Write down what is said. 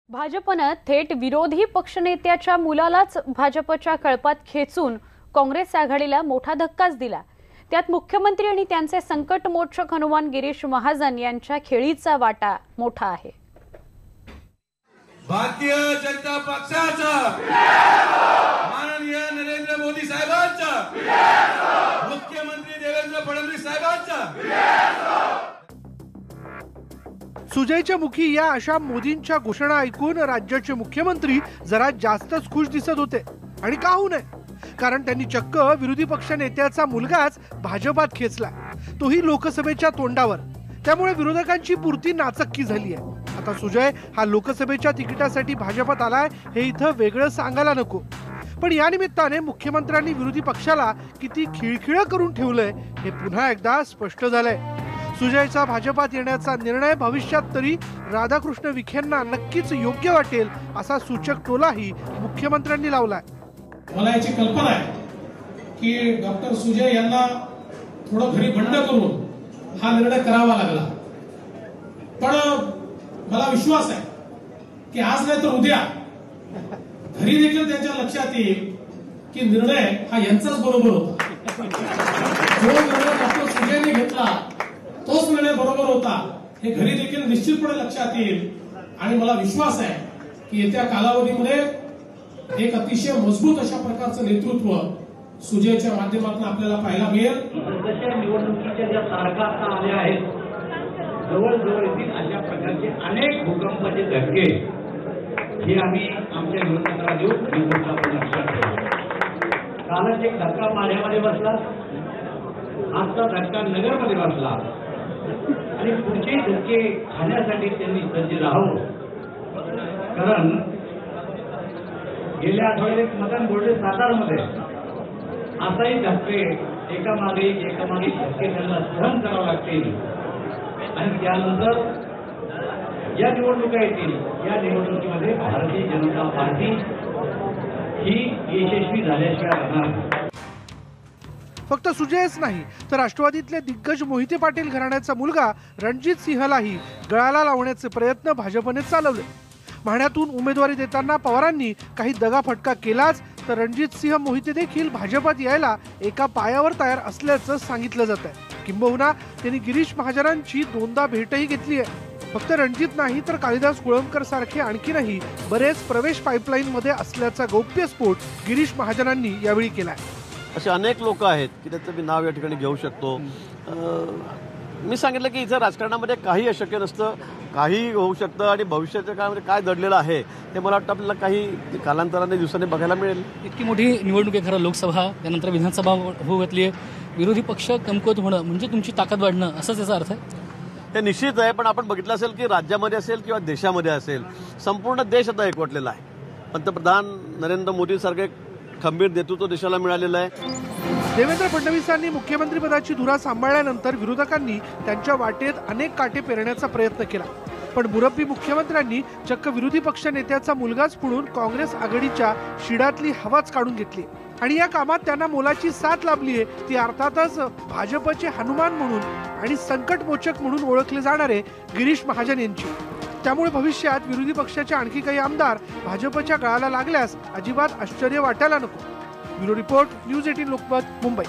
भाजपनं थेट विरोधी पक्षनेत्याच्या मुलालाच भाजपच्या कळपात खेचून काँग्रेस आघाडीला मोठा धक्काच दिला। त्यात मुख्यमंत्री आणि त्यांचे संकटमोचक हनुमान गिरीश महाजन यांच्या खेळीचा वाटा मोठा आहे। भारतीय जनता पक्षाचा माननीय नरेंद्र मोदी साहेबांचा मुख्यमंत्री देवेंद्र फडणवीस साहेबांचा सुजयच्या मुखी या अशा मोदींच्या घोषणा ऐकून राज्याचे मुख्यमंत्री जरा जास्तच खुश दिसत होते। आणि का होऊ नये, कारण त्यांनी चक्क विरोधी पक्ष नेत्याचा मुलगाच भाजपात खेचला, तोही लोकसभेच्या तोंडावर। त्यामुळे विरोधकांची पुरती नाचक्की झाली आहे। आता सुजय हा लोकसभेच्या तिकिटासाठी भाजपात आलाय हे इथं वेगळं सांगायला नको, पण या निमित्ताने मुख्यमंत्र्यांनी विरोधी पक्षाला किती खिळखिळ करून ठेवलंय हे पुन्हा एकदा स्पष्ट झालंय। सुजयचा भाजपात येण्याचा निर्णय भविष्यात तरी राधाकृष्ण विखेंना नक्कीच योग्य वाटेल असा सूचक टोलाही मुख्यमंत्र्यांनी लावलाय। मला याची कल्पना आहे की डॉक्टर सुजय यांना थोडं घरी बंड करून हा निर्णय करावा लागला, पण मला विश्वास आहे की आज नाही तर उद्या घरी देखील त्यांच्या लक्षात येईल की निर्णय हा यांचाच बरोबर होता। जो निर्णय डॉक्टर सुजयने घेतला तोच निर्णय बरोबर होता हे घरी देखील निश्चितपणे लक्षात येईल। आणि मला विश्वास आहे की येत्या कालावधीमध्ये एक अतिशय मजबूत अशा प्रकारचं नेतृत्व सुजयच्या माध्यमातून आपल्याला पाहायला मिळेल। सध्याच्या निवडणुकीच्या ज्या तारखा आता आल्या आहेत, जवळजवळ येथील अशा प्रकारचे अनेक भूकंपाचे धक्के हे आम्ही आमच्या निवडणुकीला देऊन निवडणुका लक्षात ठेवू। कालच एक धक्का माढ्यामध्ये बसला, आजचा धक्का नगरमध्ये बसला आणि पुढचे धक्के खाण्यासाठी त्यांनी सज्ज राहावं। कारण गेल्या आठवड्यात एक मदन बोर्डे सातारमध्ये असाही धक्के एकामागे धक्के त्यांना सहन करावे लागतील आणि त्यानंतर या निवडणुका येतील। या निवडणुकीमध्ये भारतीय जनता पार्टी ही यशस्वी झाल्याशिवाय राहणार। फक्त सुजयच नाही तर राष्ट्रवादीतले दिग्गज मोहिते पाटील घराण्याचा मुलगा रणजित सिंहलाही गळाला लावण्याचे प्रयत्न भाजपने चालवले। माढ्यातून उमेदवारी देताना पवारांनी काही दगाफटका केलाच, तर रणजित सिंह मोहिते देखील भाजपात यायला एका पायावर तयार असल्याचं सांगितलं जात आहे। किंबहुना त्यांनी गिरीश महाजनांची दोनदा भेटही घेतली आहे। फक्त रणजित नाही तर कालिदास कुळमकर सारखे आणखीनही बरेच प्रवेश पाईपलाईन मध्ये असल्याचा गौप्यस्फोट गिरीश महाजनांनी यावेळी केलाय। असे अनेक लोक आहेत की त्याचं मी नाव या ठिकाणी घेऊ शकतो। मी सांगितलं की इथं राजकारणामध्ये काही अशक्य नसतं, काही होऊ शकतं आणि भविष्याच्या काळामध्ये काय दडलेलं आहे हे मला वाटतं आपल्याला काही कालांतराने दिवसांनी बघायला मिळेल। इतकी मोठी निवडणूक आहे, खरं लोकसभा त्यानंतर विधानसभा होऊ घातली आहे, विरोधी पक्ष कमकुवत होणं म्हणजे तुमची ताकद वाढणं असंच याचा अर्थ आहे। हे निश्चित आहे, पण आपण बघितलं असेल की राज्यामध्ये असेल किंवा देशामध्ये असेल संपूर्ण देश आता एकवटलेला आहे। पंतप्रधान नरेंद्र मोदी सारखे खंबीर नेतृत्व देशाला मिळालेलं आहे। देवेंद्र फडणवीसांनी मुख्यमंत्रीपदाची धुरा सांभाळल्यानंतर विरोधकांनी त्यांच्या वाटेत अनेक काटे पेरण्याचा प्रयत्न केला, पण मुरब्बी मुख्यमंत्र्यांनी चक्क विरोधी पक्ष नेत्याचा मुलगाच पुढून काँग्रेस आघाडीच्या शिडातली हवाच काढून घेतली। आणि या कामात त्यांना मोलाची साथ लाभली आहे, ती अर्थातच भाजपचे हनुमान म्हणून आणि संकटमोचक म्हणून ओळखले जाणारे गिरीश महाजन यांची। त्यामुळे भविष्यात विरोधी पक्षाचे आणखी काही आमदार भाजपच्या गळाला लागल्यास अजिबात आश्चर्य वाटायला नको। Bureau report, news 18 Lokmat, Mumbai.